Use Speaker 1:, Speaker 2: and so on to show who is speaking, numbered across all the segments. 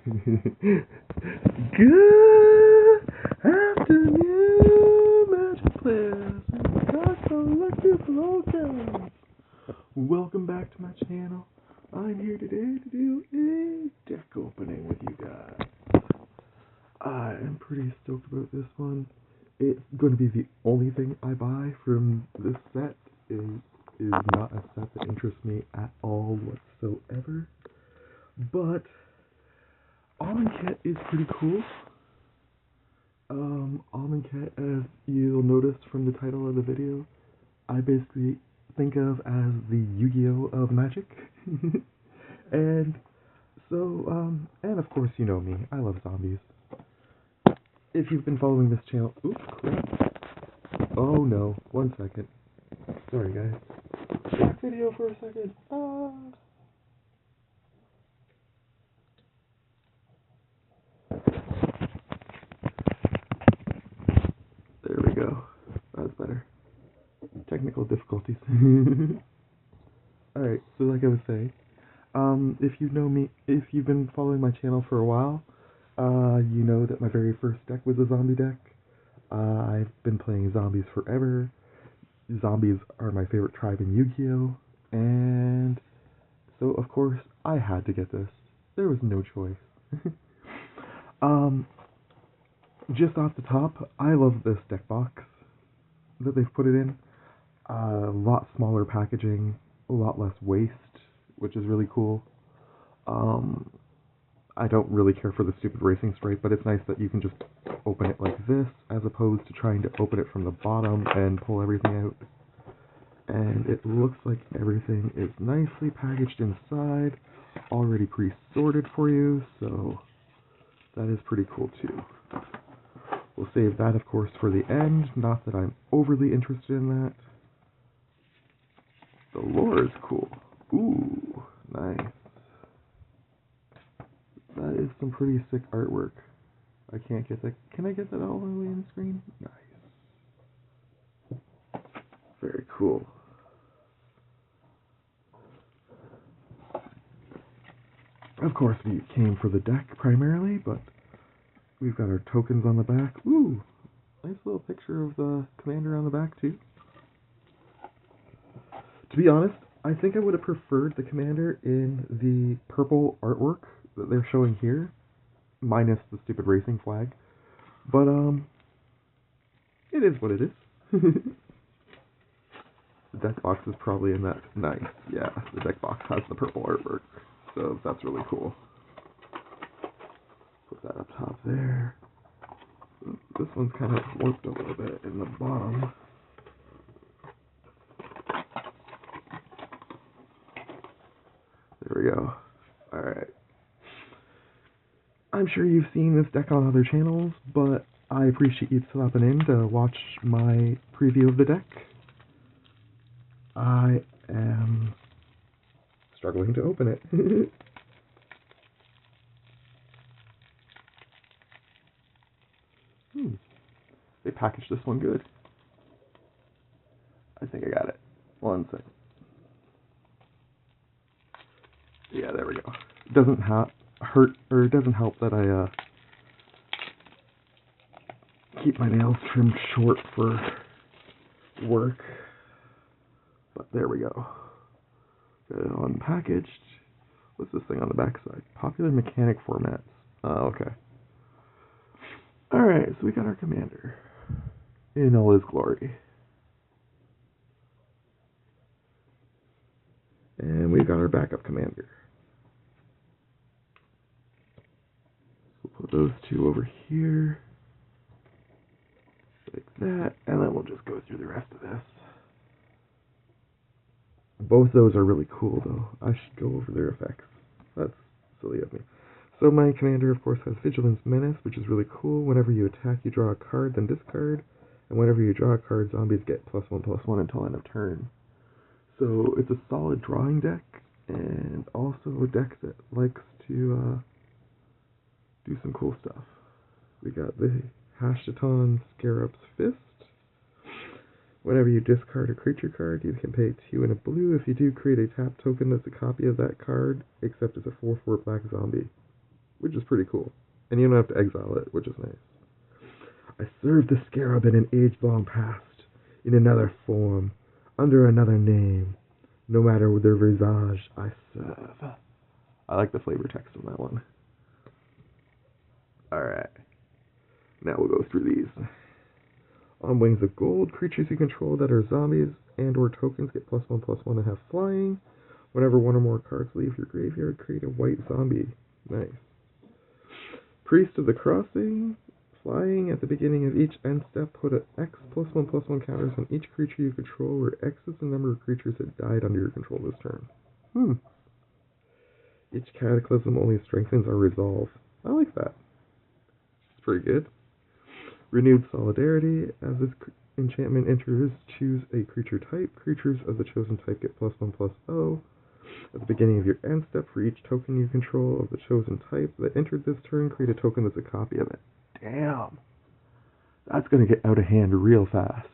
Speaker 1: Good afternoon, Magic players and card collectors of all kinds. Welcome back to my channel. I'm here today to do a deck opening with you guys. I am pretty stoked about this one. It's going to be the only thing I buy from this set. It is not a set that interests me at all whatsoever. But Amonkhet is pretty cool. Amonkhet, as you'll notice from the title of the video, I basically think of as the Yu-Gi-Oh! Of Magic. And so, and of course you know me, I love zombies. If you've been following this channel, oops, crap. Oh no, 1 second. Sorry guys. Back video for a second. There we go. That's better. Technical difficulties. Alright, so like I was saying, if you know me, if you've been following my channel for a while, you know that my very first deck was a zombie deck. I've been playing zombies forever. Zombies are my favorite tribe in Yu-Gi-Oh! And so, of course, I had to get this. There was no choice. Just off the top, I love this deck box that they've put it in. A lot smaller packaging, a lot less waste, which is really cool. I don't really care for the stupid racing stripe, but it's nice that you can just open it like this, as opposed to trying to open it from the bottom and pull everything out. And it looks like everything is nicely packaged inside, already pre-sorted for you, so that is pretty cool too. We'll save that, of course, for the end, not that I'm overly interested in that. The lore is cool. Ooh, nice. That is some pretty sick artwork. I can't get that. Can I get that all the way in the screen? Nice. Very cool. Of course, we came for the deck primarily, but we've got our tokens on the back. Ooh, nice little picture of the commander on the back, too. To be honest, I think I would have preferred the commander in the purple artwork that they're showing here, minus the stupid racing flag. But, it is what it is. The deck box is probably in that. Nice. Yeah, the deck box has the purple artwork, so that's really cool. Put that up top there. This one's kind of warped a little bit in the bottom. There we go. Alright. I'm sure you've seen this deck on other channels, but I appreciate you stopping in to watch my preview of the deck. I am struggling to open it. They packaged this one good. I think I got it. 1 second. Yeah, there we go. It doesn't it doesn't help that I keep my nails trimmed short for work. But there we go. Got it unpackaged. What's this thing on the back side? Popular mechanic formats. Oh, okay. Alright, so we got our commander in all his glory. And we've got our backup commander. We'll put those two over here. Like that, and then we'll just go through the rest of this. Both those are really cool, though. I should go over their effects. That's silly of me. So my commander, of course, has Vigilance Menace, which is really cool. Whenever you attack, you draw a card, then discard. And whenever you draw a card, zombies get +1/+1 until end of turn. So it's a solid drawing deck, and also a deck that likes to do some cool stuff. We got the Hashtaton Scarab's Fist. Whenever you discard a creature card, you can pay 2 and a blue. If you do, create a tap token that's a copy of that card, except it's a 4/4 black zombie. which is pretty cool. And you don't have to exile it, which is nice. I served the scarab in an age long past, in another form, under another name. No matter their visage, I serve. I like the flavor text on that one. Alright. Now we'll go through these. On Wings of Gold, creatures you control that are zombies and or tokens get +1/+1 and have flying. Whenever one or more cards leave your graveyard, create a white zombie. Nice. Priest of the Crossing, flying at the beginning of each end step, put an X +1/+1 counters on each creature you control, where X is the number of creatures that died under your control this turn. Each cataclysm only strengthens our resolve. I like that. It's pretty good. Renewed Solidarity. As this enchantment enters, choose a creature type. Creatures of the chosen type get +1/+0. At the beginning of your end step, for each token you control of the chosen type that entered this turn, create a token that's a copy of it. Damn. That's going to get out of hand real fast.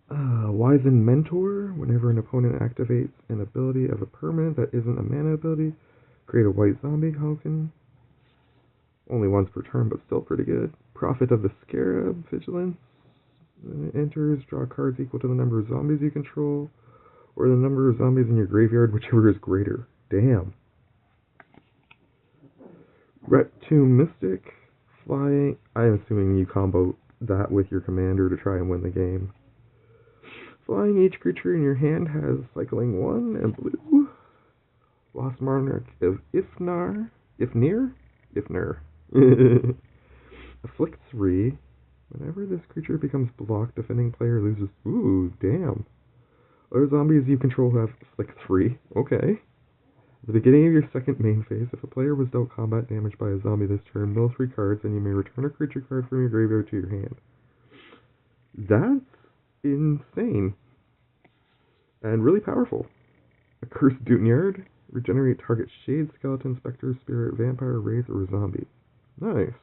Speaker 1: Wizened Mentor. Whenever an opponent activates an ability of a permanent that isn't a mana ability, create a white zombie token. Only once per turn, but still pretty good. Prophet of the Scarab. Vigilance. When it enters, draw cards equal to the number of zombies you control, or the number of zombies in your graveyard, whichever is greater. Damn. Ret Tomb Mystic. Flying. I'm assuming you combo that with your commander to try and win the game. Flying, each creature in your hand has cycling 1 and blue. Lost Monarch of Ifnir. Afflict 3. Whenever this creature becomes blocked, defending player loses. Ooh, damn. Other zombies you control have Afflict 3. Okay. At the beginning of your second main phase, if a player was dealt combat damage by a zombie this turn, mill 3 cards, and you may return a creature card from your graveyard to your hand. That's insane. And really powerful. Accursed Dutnyard. Regenerate target shade, skeleton, specter, spirit, vampire, wraith, or zombie. Nice.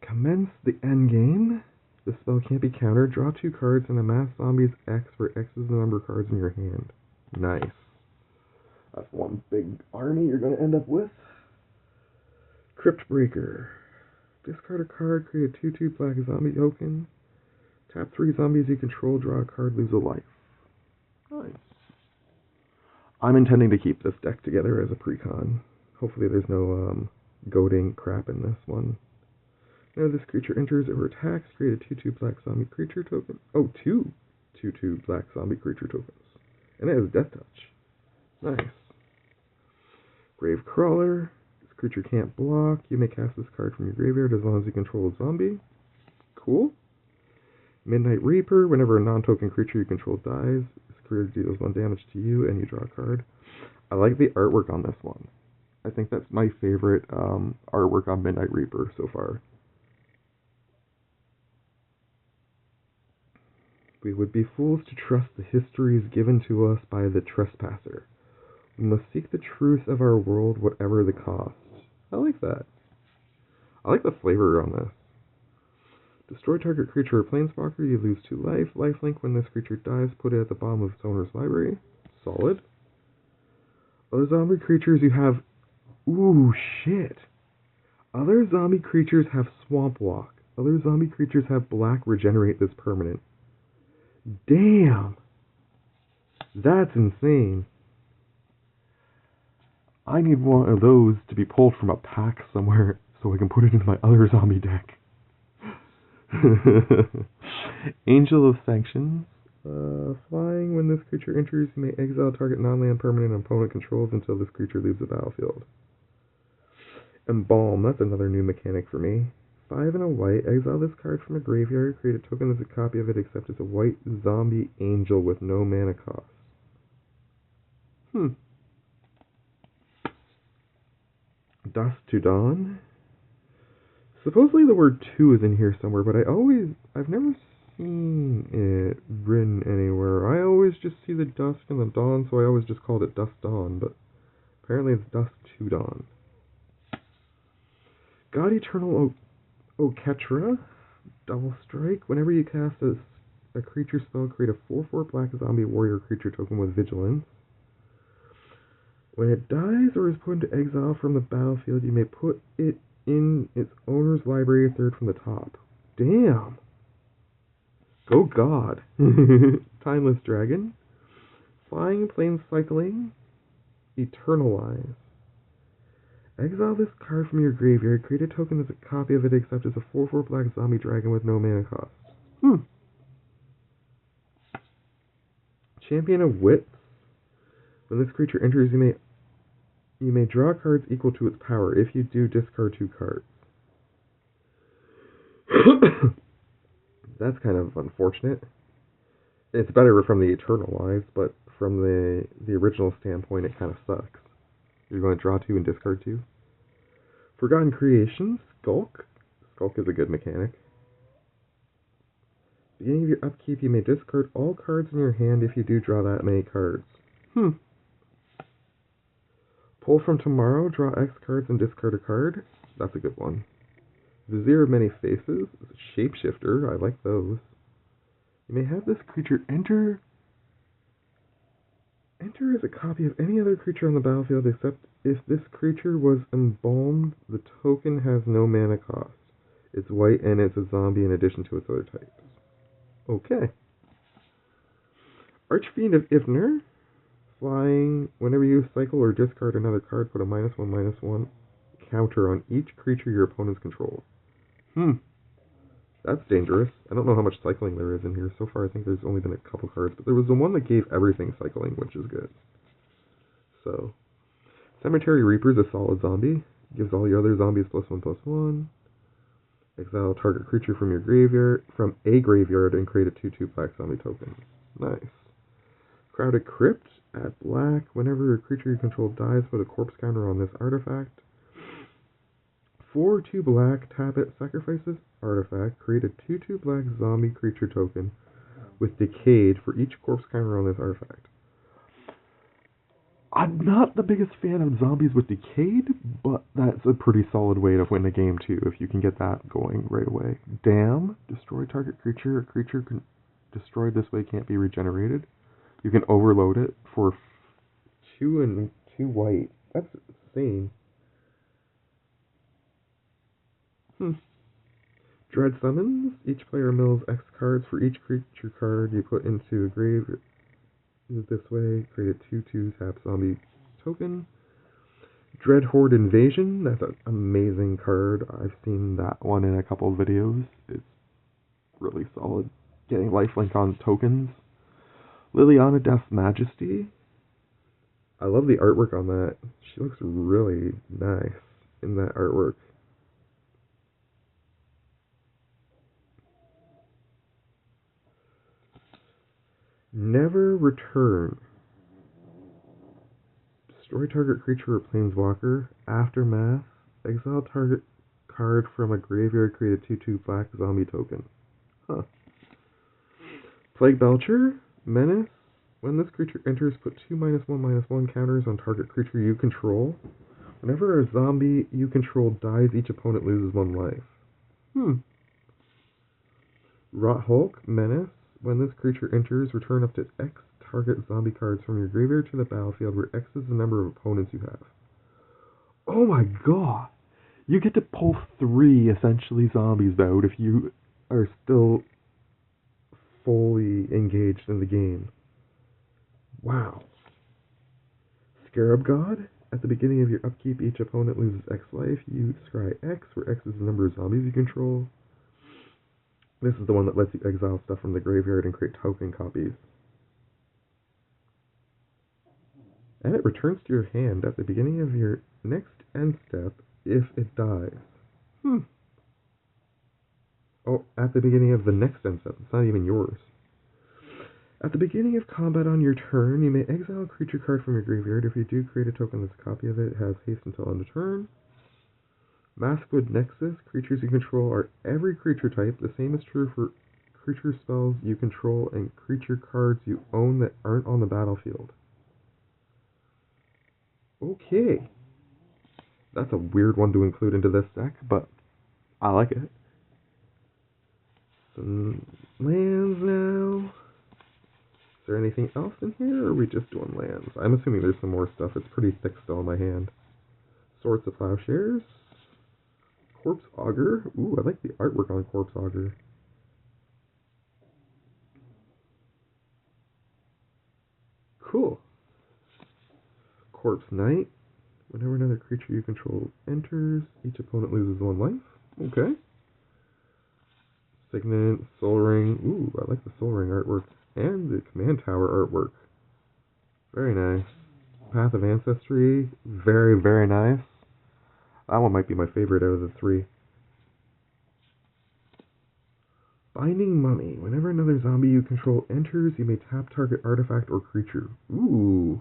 Speaker 1: Commence the endgame. The spell can't be countered. Draw 2 cards and amass zombies X, where X is the number of cards in your hand. Nice. That's one big army you're going to end up with. Crypt Breaker. Discard a card, create a 2/2 black zombie token. Tap 3 zombies you control, draw a card, lose a life. Nice. I'm intending to keep this deck together as a precon. Hopefully there's no goading crap in this one. Now this creature enters or attacks, create a 2/2 black zombie creature token. Oh, 2/2 black zombie creature tokens. And it has Death Touch. Nice. Grave Crawler. This creature can't block. You may cast this card from your graveyard as long as you control a zombie. Cool. Midnight Reaper. Whenever a non-token creature you control dies, this creature deals 1 damage to you and you draw a card. I like the artwork on this one. I think that's my favorite artwork on Midnight Reaper so far. We would be fools to trust the histories given to us by the trespasser. We must seek the truth of our world, whatever the cost. I like that. I like the flavor on this. Destroy target creature or planeswalker, you lose 2 life. Lifelink, when this creature dies, put it at the bottom of its owner's library. Solid. Other zombie creatures you have... Ooh, shit. Other zombie creatures have Swamp Walk. Other zombie creatures have black regenerate this permanent. Damn! That's insane. I need one of those to be pulled from a pack somewhere so I can put it into my other zombie deck. Angel of Sanctions. Flying, when this creature enters, you may exile target non-land permanent opponent controls until this creature leaves the battlefield. Embalm, that's another new mechanic for me. 5 and a white, exile this card from a graveyard, create a token that's a copy of it except it's a white zombie angel with no mana cost. Dusk to Dawn. Supposedly the word 2 is in here somewhere, but I've never seen it written anywhere. I always just see the dusk and the dawn, so I always just called it Dusk Dawn, but apparently it's Dusk to Dawn. God Eternal Oketra. Double strike. Whenever you cast a a creature spell, create a 4/4 black zombie warrior creature token with vigilance. When it dies or is put into exile from the battlefield, you may put it in its owner's library a third from the top. Damn! Go God! Timeless Dragon. Flying, plane cycling, Eternalize. Exile this card from your graveyard. Create a token as a copy of it, except as a 4/4 black zombie dragon with no mana cost. Champion of Wits. When this creature enters, you may draw cards equal to its power. If you do, discard 2 cards. That's kind of unfortunate. It's better from the Eternalize, but from the original standpoint, it kind of sucks. You're going to draw 2 and discard 2. Forgotten Creations, Skulk. Skulk is a good mechanic. Beginning of your upkeep, you may discard all cards in your hand. If you do, draw that many cards. Pull from Tomorrow, draw X cards and discard a card. That's a good one. Vizier of Many Faces, Shapeshifter, I like those. You may have this creature enter as a copy of any other creature on the battlefield, except if this creature was embalmed, the token has no mana cost. It's white and it's a zombie in addition to its other types. Okay. Archfiend of Ivner. Flying, whenever you cycle or discard another card, put a -1/-1 counter on each creature your opponents control. That's dangerous. I don't know how much cycling there is in here. So far, I think there's only been a couple cards, but there was the one that gave everything cycling, which is good. So, Cemetery Reaper's a solid zombie. Gives all your other zombies +1/+1. Exile target creature from a graveyard, and create a 2/2 black zombie token. Nice. Crowded Crypt. Add black. Whenever a creature you control dies, put a corpse counter on this artifact. 4/2 black, tap it, sacrifice this artifact, create a 2/2 black zombie creature token with Decayed for each corpse counter on this artifact. I'm not the biggest fan of zombies with Decayed, but that's a pretty solid way to win a game too, if you can get that going right away. Damn, destroy target creature. A creature destroyed this way can't be regenerated. You can overload it for 2 and 2 white. That's insane. Dread Summons. Each player mills X cards for each creature card you put into a grave. This way, create a 2/2 tap zombie token. Dread Horde Invasion. That's an amazing card. I've seen that one in a couple of videos. It's really solid. Getting lifelink on tokens. Liliana Death's Majesty. I love the artwork on that. She looks really nice in that artwork. Never Return. Destroy target creature or planeswalker. Aftermath. Exile target card from a graveyard. Create a 2/2 black zombie token. Plague Belcher. Menace. When this creature enters, put 2 -1/-1 counters on target creature you control. Whenever a zombie you control dies, each opponent loses 1 life. Rot Hulk. Menace. When this creature enters, return up to X target zombie cards from your graveyard to the battlefield, where X is the number of opponents you have. Oh my god! You get to pull 3 essentially zombies out if you are still fully engaged in the game. Wow. Scarab God. At the beginning of your upkeep, each opponent loses X life. You scry X, where X is the number of zombies you control. This is the one that lets you exile stuff from the graveyard and create token copies. And it returns to your hand at the beginning of your next end step if it dies. Oh, at the beginning of the next end step. It's not even yours. At the beginning of combat on your turn, you may exile a creature card from your graveyard. If you do, create a token that's a copy of it. It has haste until end of turn. Maskwood Nexus. Creatures you control are every creature type. The same is true for creature spells you control and creature cards you own that aren't on the battlefield. Okay. That's a weird one to include into this deck, but I like it. Lands now. Is there anything else in here, or are we just doing lands? I'm assuming there's some more stuff. It's pretty thick still in my hand. Swords of Plowshares. Corpse Augur. Ooh, I like the artwork on Corpse Augur. Cool. Corpse Knight. Whenever another creature you control enters, each opponent loses 1 life. Okay. Signet, Soul Ring. Ooh, I like the Soul Ring artwork. And the Command Tower artwork. Very nice. Path of Ancestry. Very, very nice. That one might be my favorite out of the 3. Binding Mummy. Whenever another zombie you control enters, you may tap target artifact or creature. Ooh.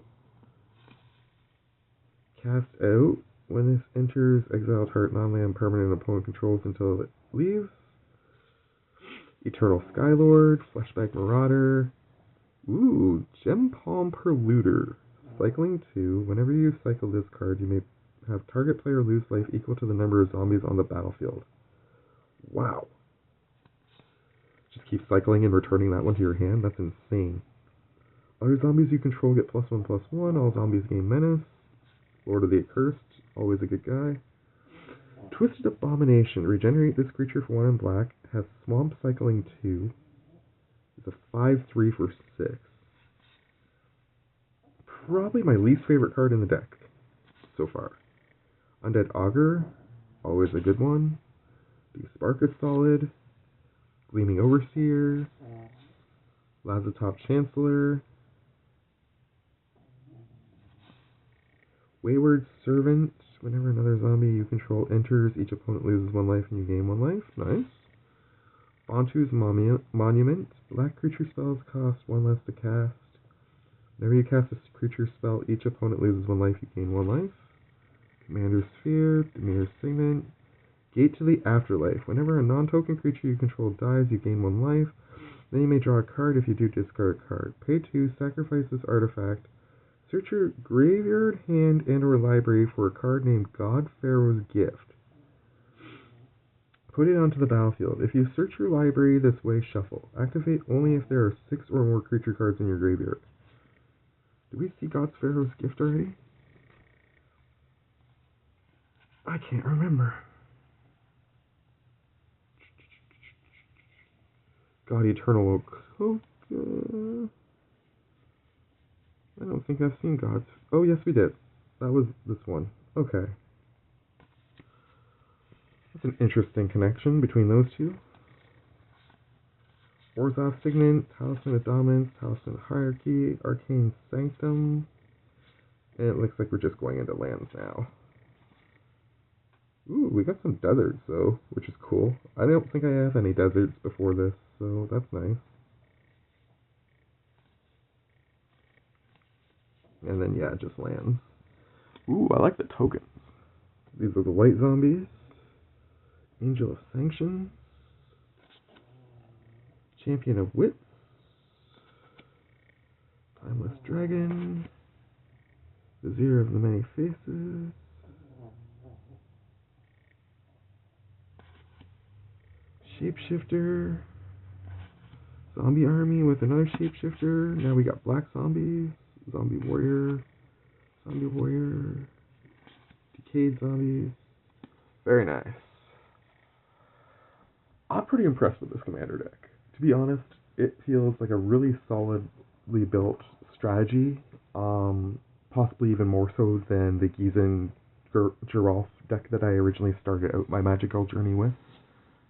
Speaker 1: Cast out. When this enters, exile target non-land permanent opponent controls until it leaves. Eternal Skylord. Fleshback Marauder. Ooh. Gem Palm Perluder. Cycling 2. Whenever you cycle this card, you may have target player lose life equal to the number of zombies on the battlefield. Wow. Just keep cycling and returning that one to your hand. That's insane. Other zombies you control get +1/+1. All zombies gain menace. Lord of the Accursed, always a good guy. Twisted Abomination. Regenerate this creature for 1 in black. Has Swamp Cycling 2. It's a 5/3 for 6. Probably my least favorite card in the deck so far. Undead Augur, always a good one. The Spark is solid. Gleaming Overseer. Lazatop Chancellor. Wayward Servant. Whenever another zombie you control enters, each opponent loses 1 life and you gain 1 life. Nice. Bantu's Monument. Black creature spells cost 1 less to cast. Whenever you cast a creature spell, each opponent loses 1 life, you gain 1 life. Commander Sphere. Demir's Signet. Gate to the Afterlife. Whenever a non-token creature you control dies, you gain 1 life. Then you may draw a card. If you do, discard a card. Pay 2, sacrifice this artifact. Search your graveyard, hand, and or library for a card named God Pharaoh's Gift. Put it onto the battlefield. If you search your library this way, shuffle. Activate only if there are 6 or more creature cards in your graveyard. Did we see God Pharaoh's Gift already? I can't remember. God Eternal Oak. I don't think I've seen God's. Oh, yes, we did. That was this one. Okay. That's an interesting connection between those two. Orzhov Signet, Talisman of Dominance, Talisman of Hierarchy, Arcane Sanctum. And it looks like we're just going into lands now. Ooh, we got some deserts, though, which is cool. I don't think I have any deserts before this, so that's nice. And then, yeah, just lands. Ooh, I like the tokens. These are the white zombies. Angel of Sanctions. Champion of Wits. Timeless Dragon. Vizier of the Many Faces. Shapeshifter. Zombie army with another shapeshifter. Now we got black zombies. Zombie warrior. Zombie warrior. Decayed zombies. Very nice. I'm pretty impressed with this commander deck. To be honest, it feels like a really solidly built strategy. Possibly even more so than the Gizan Giralf deck that I originally started out my magical journey with.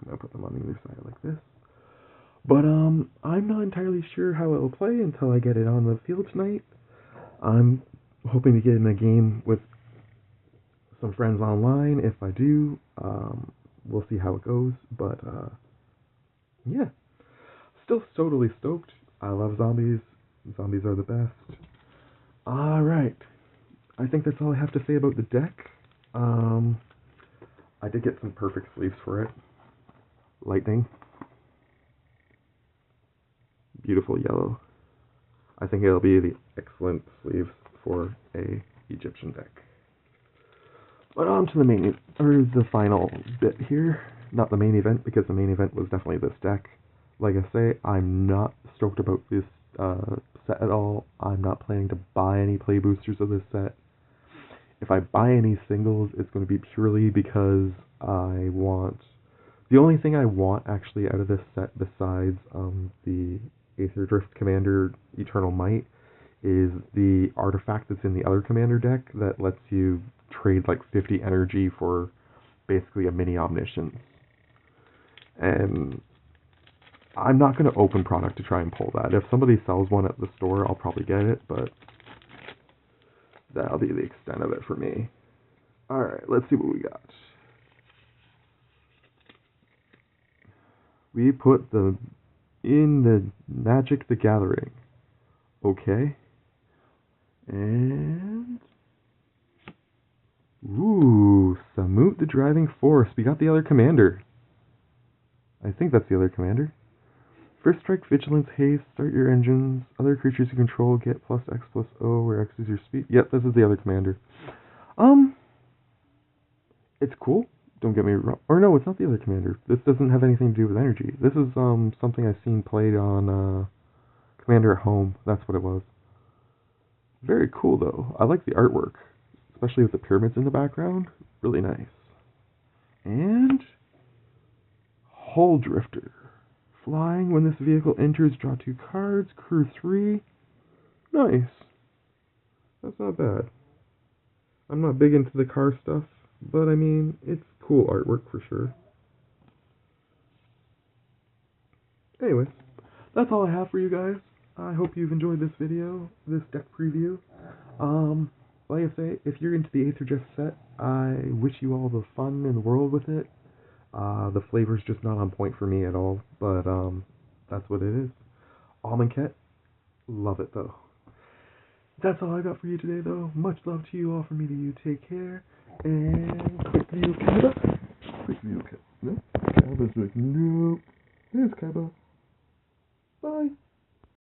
Speaker 1: I'm going to put them on the other side like this. But I'm not entirely sure how it will play until I get it on the field tonight. I'm hoping to get in a game with some friends online. If I do, we'll see how it goes. But yeah, still totally stoked. I love zombies. Zombies are the best. Alright, I think that's all I have to say about the deck. I did get some perfect sleeves for it. Lightning. Beautiful yellow. I think it'll be the excellent sleeves for a Egyptian deck. But on to the final bit here. Not the main event, because the main event was definitely this deck. like I say, I'm not stoked about this set at all. I'm not planning to buy any play boosters of this set. If I buy any singles, it's going to be purely because I want... The only thing I want actually out of this set besides the Aether Drift Commander Eternal Might is the artifact that's in the other commander deck that lets you trade like 50 energy for basically a mini Omniscience. And I'm not going to open product to try and pull that. If somebody sells one at the store, I'll probably get it, but that'll be the extent of it for me. Alright, let's see what we got. We put in the Magic the Gathering. Okay. And... Ooh, Samut the Driving Force. We got the other commander. I think that's the other commander. First strike, vigilance, haste, start your engines. Other creatures you control get +X+O, where X is your speed. Yep, this is the other commander. It's cool. Don't get me wrong. Or no, it's not the other commander. This doesn't have anything to do with energy. This is something I've seen played on Commander at Home. That's what it was. Very cool though. I like the artwork, especially with the pyramids in the background. Really nice. And Hull Drifter. Flying, when this vehicle enters, draw 2 cards, crew 3. Nice. That's not bad. I'm not big into the car stuff, but I mean, it's cool artwork for sure. Anyways, that's all I have for you guys. I hope you've enjoyed this video, this deck preview. Like I say, if you're into the Aether Drift set, I wish you all the fun in the world with it. The flavor's just not on point for me at all, but that's what it is. Amonkhet, love it though. That's all I got for you today though. Much love to you all from me to you. Take care. And quick view of Kaiba. Quick view of Kaiba. No, Kaiba's like, no.